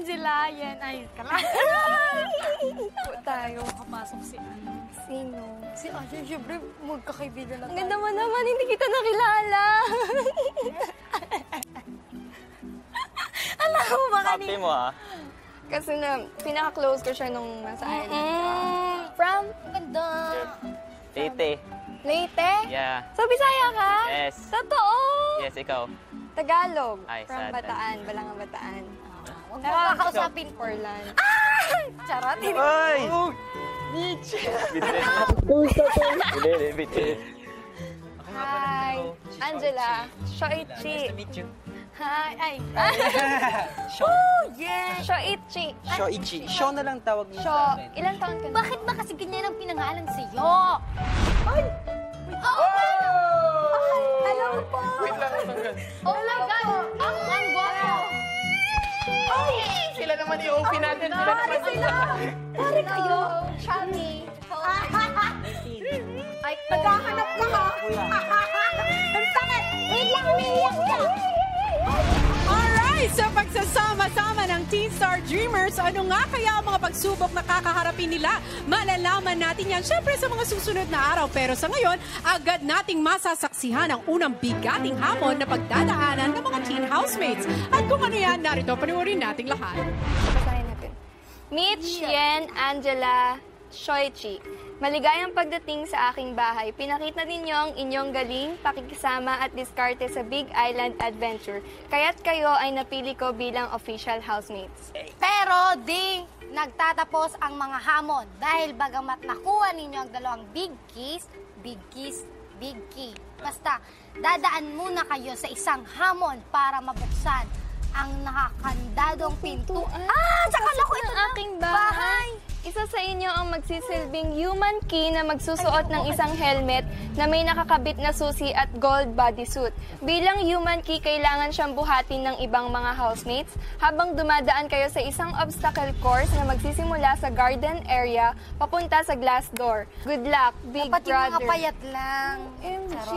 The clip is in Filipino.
Angela, yan. Ay, kala. Tayo. Kapasok si ano. Sino? Si Angela, syempre, magkakaibigan na Ang ganda mo naman, hindi kita nakilala. Alam mo ba kanina? Happy mo ah. Kasi na, pinaka-close ko siya nung nasa island. From? Ganda. Tete. Leyte? Yeah. So, Bisaya ka? Yes. Totoo? Yes, ikaw. Tagalog. Ay, From sad. Bataan, Balangang Bataan. Huwag mo kakausapin. Portland. Charot. Ay! Nietzsche! Bitin. Bitin. Hi. Angela. Shoichi. Hi. Ay. Oh, yeah. Shoichi. Shoichi. Sho na lang tawag mo Sho. sa akin. Ilan taon ka na? Bakit ba kasi ganyan ang pinangalan sa'yo? Hello po. Wait lang, Oh my God! Ang gwapo! Sila naman i-open natin. Sila naman Sila. Pare kayo. Chubby! Ay, naghahanap ka ha? Ang pangat. Wait lang, umiiyak ka. Alright, sa pagsasama-sama ng Teen Star Dreamers, ano nga kaya ang mga pagsubok na kakaharapin nila? Malalaman natin yan syempre sa mga susunod na araw. Pero sa ngayon, agad nating masasaksihan ang unang bigating hamon na pagdadaanan ng mga teen housemates. At kung ano yan, narito panoorin nating lahat. Basahin natin. Mitch, Yen, Angela, Shoichi. Maligayang pagdating sa aking bahay. Pinakita ninyo ang inyong galing, pakikisama at diskarte sa Big Island Adventure. Kaya't kayo ay napili ko bilang official housemates. Pero di nagtatapos ang mga hamon dahil bagamat nakuha ninyo ang dalawang big keys, big key. Basta, dadaan muna kayo sa isang hamon para mabuksan ang nakakandadong pintuan. Tsaka ko ito ng aking bahay. Isa sa inyo ang magsisilbing human key na magsusuot ng isang helmet na may nakakabit na susi at gold bodysuit. Bilang human key, kailangan siyang buhatin ng ibang mga housemates habang dumadaan kayo sa isang obstacle course na magsisimula sa garden area papunta sa glass door. Good luck, Big Dapat yung Brother. mga payat lang. MG!